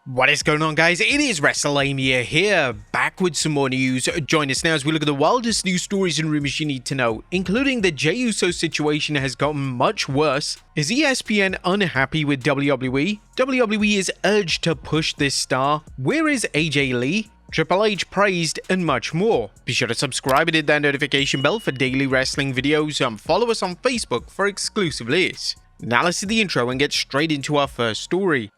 What is going on, guys? It is Wrestlelamia here, back with some more news. Join us now as we look at the wildest news stories and rumors you need to know, including the JEY USO situation has gotten much worse. Is ESPN unhappy with WWE? WWE is urged to push this star. Where is AJ Lee? Triple H praised, and much more. Be sure to subscribe and hit that notification bell for daily wrestling videos, and follow us on Facebook for exclusive lists. Now let's see the intro and get straight into our first story.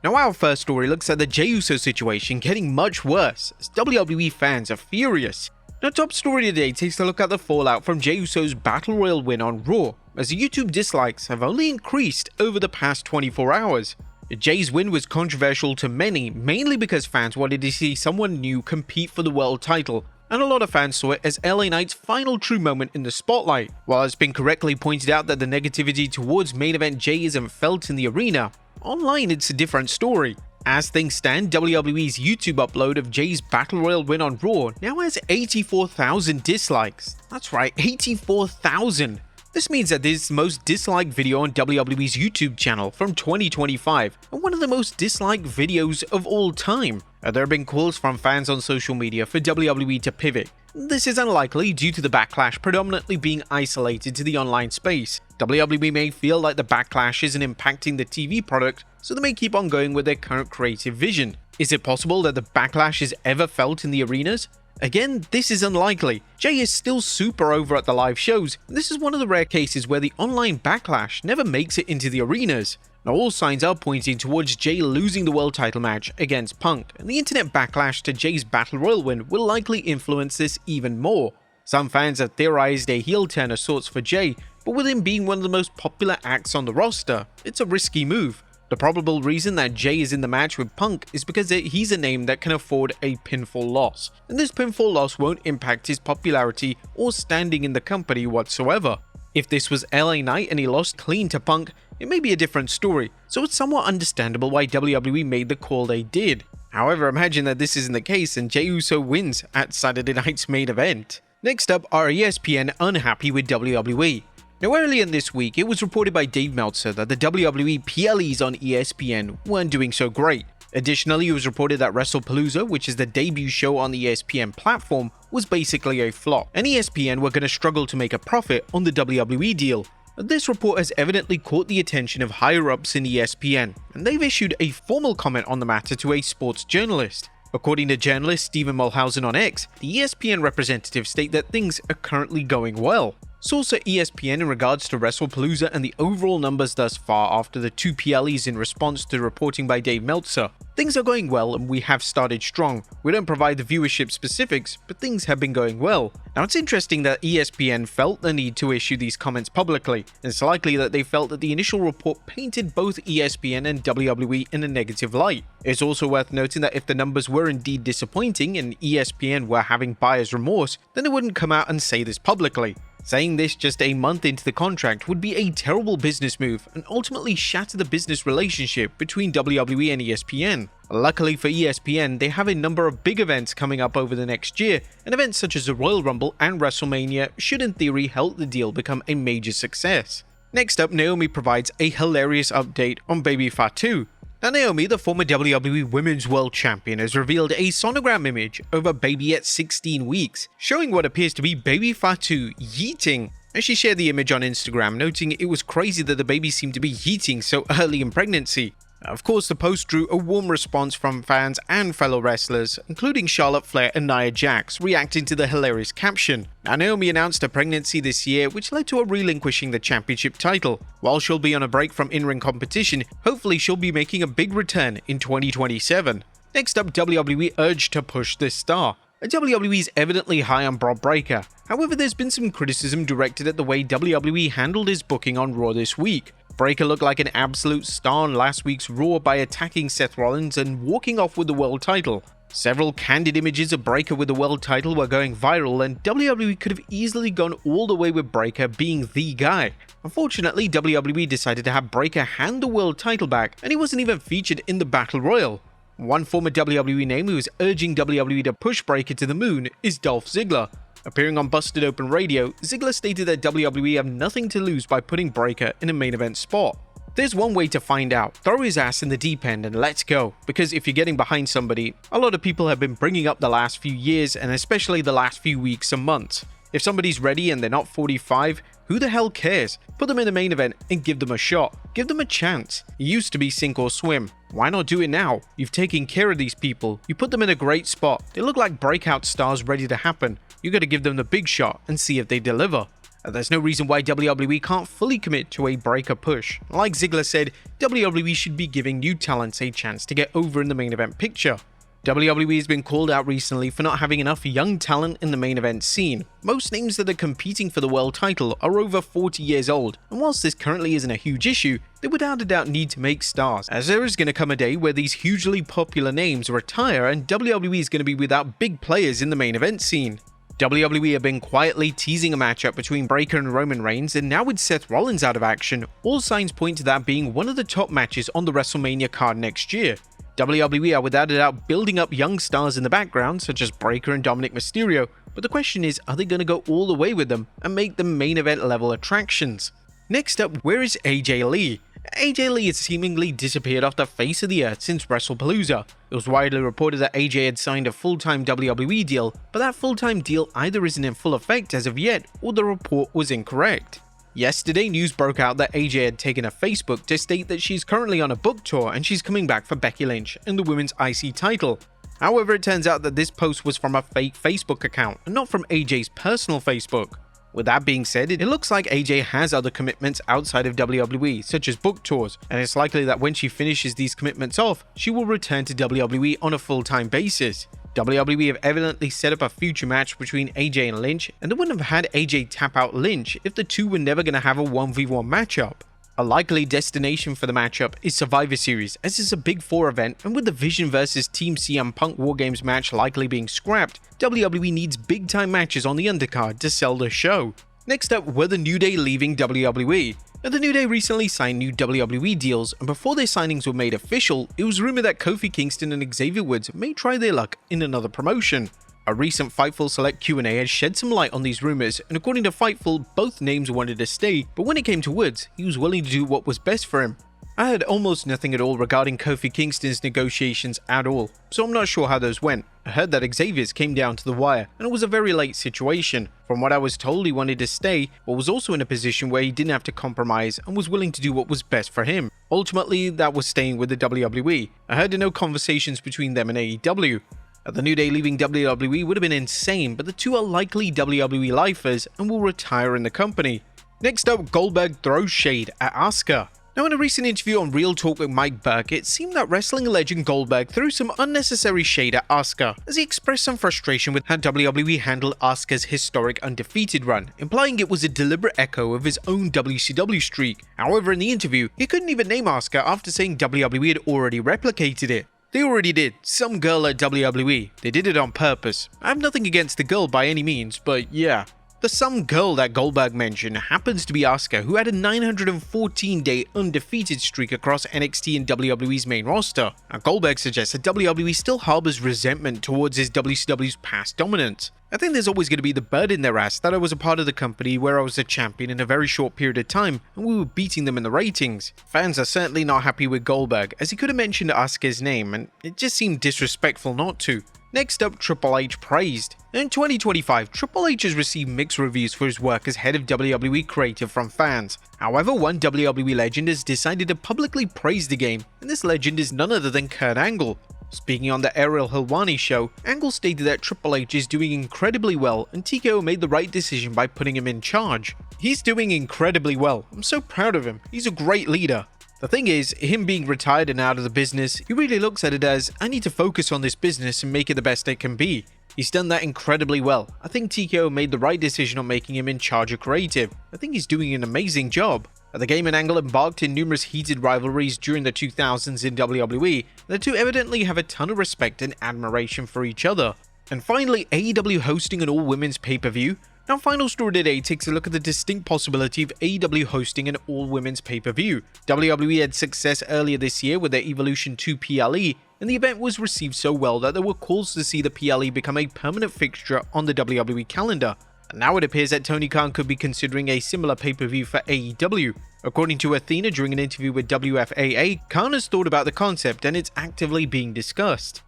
Now our first story looks at the JEY USO situation getting much worse, as WWE fans are furious. Now top story today takes a look at the fallout from JEY USO's Battle Royal win on Raw, as the YouTube dislikes have only increased over the past 24 hours. Jay's win was controversial to many, mainly because fans wanted to see someone new compete for the world title, and a lot of fans saw it as LA Knight's final true moment in the spotlight. While it's been correctly pointed out that the negativity towards main event Jay isn't felt in the arena, online it's a different story. As things stand, WWE's YouTube upload of Jay's Battle Royal win on Raw now has 84,000 dislikes. That's right, 84,000! This means that this is the most disliked video on WWE's YouTube channel from 2025, and one of the most disliked videos of all time. There have been calls from fans on social media for WWE to pivot. This is unlikely due to the backlash predominantly being isolated to the online space. WWE may feel like the backlash isn't impacting the TV product, so they may keep on going with their current creative vision. Is it possible that the backlash is ever felt in the arenas? Again, this is unlikely. Jay is still super over at the live shows, and this is one of the rare cases where the online backlash never makes it into the arenas. Now all signs are pointing towards Jay losing the world title match against Punk, and the internet backlash to Jay's Battle Royal win will likely influence this even more. Some fans have theorized a heel turn of sorts for Jay, but with him being one of the most popular acts on the roster, it's a risky move. The probable reason that Jay is in the match with Punk is because he's a name that can afford a pinfall loss, and this pinfall loss won't impact his popularity or standing in the company whatsoever. If this was LA Knight and he lost clean to Punk, it may be a different story, so it's somewhat understandable why WWE made the call they did. However, imagine that this isn't the case and JEY USO wins at Saturday night's main event. Next up, are ESPN unhappy with WWE? Now earlier in this week, it was reported by Dave Meltzer that the WWE PLEs on ESPN weren't doing so great. Additionally, it was reported that Wrestlepalooza, which is the debut show on the ESPN platform, was basically a flop, and ESPN were going to struggle to make a profit on the WWE deal. This report has evidently caught the attention of higher-ups in ESPN, and they've issued a formal comment on the matter to a sports journalist. According to journalist Stephen Mulhausen on X, the ESPN representatives state that things are currently going well. Source at ESPN in regards to Wrestlepalooza and the overall numbers thus far after the two PLEs in response to reporting by Dave Meltzer. Things are going well and we have started strong. We don't provide the viewership specifics, but things have been going well. Now it's interesting that ESPN felt the need to issue these comments publicly, and it's likely that they felt that the initial report painted both ESPN and WWE in a negative light. It's also worth noting that if the numbers were indeed disappointing and ESPN were having buyer's remorse, then they wouldn't come out and say this publicly. Saying this just a month into the contract would be a terrible business move and ultimately shatter the business relationship between WWE and ESPN. Luckily for ESPN, they have a number of big events coming up over the next year, and events such as the Royal Rumble and Wrestlemania should in theory help the deal become a major success. Next up, Naomi provides a hilarious update on Baby FATU. Now Naomi, the former WWE Women's World Champion, has revealed a sonogram image of a baby at 16 weeks, showing what appears to be Baby FATU yeeting. And she shared the image on Instagram, noting it was crazy that the baby seemed to be yeeting so early in pregnancy. Of course, the post drew a warm response from fans and fellow wrestlers, including Charlotte Flair and Nia Jax, reacting to the hilarious caption. Now, Naomi announced a pregnancy this year, which led to her relinquishing the championship title. While she'll be on a break from in-ring competition, hopefully she'll be making a big return in 2027. Next up, WWE urged to push this star. WWE is evidently high on Bob Breakker. However, there's been some criticism directed at the way WWE handled his booking on Raw this week. Breakker looked like an absolute star on last week's Raw by attacking Seth Rollins and walking off with the world title. Several candid images of Breakker with the world title were going viral, and WWE could have easily gone all the way with Breakker being the guy. Unfortunately, WWE decided to have Breakker hand the world title back, and he wasn't even featured in the Battle Royal. One former WWE name who is urging WWE to push Breakker to the moon is Dolph Ziggler. Appearing on Busted Open Radio, Ziggler stated that WWE have nothing to lose by putting Breakker in a main event spot. There's one way to find out: throw his ass in the deep end and let's go, because if you're getting behind somebody, a lot of people have been bringing up the last few years and especially the last few weeks and months. If somebody's ready and they're not 45, who the hell cares? Put them in the main event and give them a shot. Give them a chance. It used to be sink or swim. Why not do it now? You've taken care of these people. You put them in a great spot. They look like breakout stars ready to happen. You gotta give them the big shot and see if they deliver. There's no reason why WWE can't fully commit to a Breakker push. Like Ziggler said, WWE should be giving new talents a chance to get over in the main event picture. WWE has been called out recently for not having enough young talent in the main event scene. Most names that are competing for the world title are over 40 years old, and whilst this currently isn't a huge issue, they without a doubt need to make stars, as there is going to come a day where these hugely popular names retire and WWE is going to be without big players in the main event scene. WWE have been quietly teasing a matchup between Breakker and Roman Reigns, and now with Seth Rollins out of action, all signs point to that being one of the top matches on the WrestleMania card next year. WWE are without a doubt building up young stars in the background, such as Breakker and Dominic Mysterio, but the question is, are they going to go all the way with them and make them main event level attractions? Next up, where is AJ Lee? AJ Lee has seemingly disappeared off the face of the earth since WrestlePalooza. It was widely reported that AJ had signed a full-time WWE deal, but that full-time deal either isn't in full effect as of yet, or the report was incorrect. Yesterday, news broke out that AJ had taken a Facebook to state that she's currently on a book tour and she's coming back for Becky Lynch and the women's IC title. However, it turns out that this post was from a fake Facebook account and not from AJ's personal Facebook. With that being said, it looks like AJ has other commitments outside of WWE, such as book tours, and it's likely that when she finishes these commitments off, she will return to WWE on a full-time basis. WWE have evidently set up a future match between AJ and Lynch, and they wouldn't have had AJ tap out Lynch if the two were never going to have a 1v1 matchup. A likely destination for the matchup is Survivor Series, as it's a Big Four event, and with the Vision vs Team CM Punk War Games match likely being scrapped, WWE needs big time matches on the undercard to sell the show. Next up were the New Day leaving WWE. Now, the New Day recently signed new WWE deals, and before their signings were made official, it was rumored that Kofi Kingston and Xavier Woods may try their luck in another promotion. A recent Fightful Select Q&A has shed some light on these rumors, and according to Fightful, both names wanted to stay, but when it came to Woods, he was willing to do what was best for him. I heard almost nothing at all regarding Kofi Kingston's negotiations at all, so I'm not sure how those went. I heard that Xavier's came down to the wire, and it was a very late situation. From what I was told, he wanted to stay, but was also in a position where he didn't have to compromise and was willing to do what was best for him. Ultimately, that was staying with the WWE. I heard no conversations between them and AEW. The New Day leaving WWE would have been insane, but the two are likely WWE lifers and will retire in the company. Next up, Goldberg throws shade at Asuka. Now, in a recent interview on Real Talk with Mike Burke, it seemed that wrestling legend Goldberg threw some unnecessary shade at Asuka, as he expressed some frustration with how WWE handled Asuka's historic undefeated run, implying it was a deliberate echo of his own WCW streak. However, in the interview, he couldn't even name Asuka after saying WWE had already replicated it. They already did. Some girl at WWE. They did it on purpose. I have nothing against the girl by any means, but yeah. The some girl that Goldberg mentioned happens to be Asuka, who had a 914-day undefeated streak across NXT and WWE's main roster. Now, Goldberg suggests that WWE still harbors resentment towards his WCW's past dominance. I think there's always going to be the bird in their ass that I was a part of the company where I was a champion in a very short period of time and we were beating them in the ratings. Fans are certainly not happy with Goldberg, as he could have mentioned Asuka's name and it just seemed disrespectful not to. Next up, Triple H praised. In 2025, Triple H has received mixed reviews for his work as head of WWE Creative from fans. However, one WWE legend has decided to publicly praise the game, and this legend is none other than Kurt Angle. Speaking on the Ariel Helwani show, Angle stated that Triple H is doing incredibly well and TKO made the right decision by putting him in charge. He's doing incredibly well. I'm so proud of him. He's a great leader. The thing is, him being retired and out of the business, he really looks at it as, I need to focus on this business and make it the best it can be. He's done that incredibly well. I think TKO made the right decision on making him in charge of creative. I think he's doing an amazing job. The game and Angle embarked in numerous heated rivalries during the 2000s in WWE. The two evidently have a ton of respect and admiration for each other. And finally, AEW hosting an all-women's pay-per-view. Now, final story today takes a look at the distinct possibility of AEW hosting an all-women's pay-per-view. WWE had success earlier this year with their Evolution 2 PLE, and the event was received so well that there were calls to see the PLE become a permanent fixture on the WWE calendar. And now it appears that Tony Khan could be considering a similar pay-per-view for AEW. According to Athena during an interview with WFAA, Khan has thought about the concept and it's actively being discussed.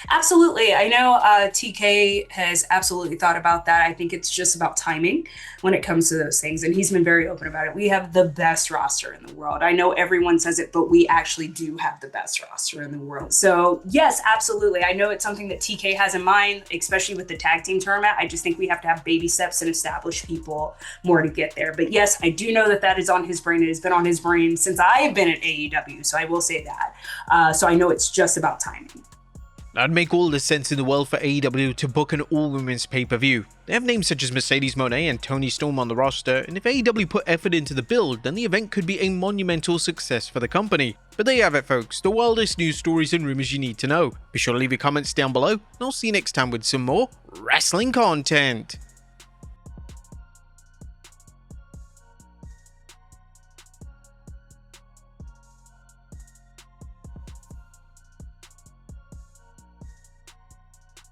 Absolutely. I know TK has absolutely thought about that. I think it's just about timing when it comes to those things. And he's been very open about it. We have the best roster in the world. I know everyone says it, but we actually do have the best roster in the world. So yes, absolutely. I know it's something that TK has in mind, especially with the tag team tournament. I just think we have to have baby steps and establish people more to get there. But yes, I do know that that is on his brain. It has been on his brain since I have been at AEW. So I will say that. So I know it's just about timing. That'd make all the sense in the world for AEW to book an all-women's pay-per-view. They have names such as Mercedes Moné and Toni Storm on the roster, and if AEW put effort into the build, then the event could be a monumental success for the company. But there you have it, folks, the wildest news stories and rumors you need to know. Be sure to leave your comments down below, and I'll see you next time with some more wrestling content.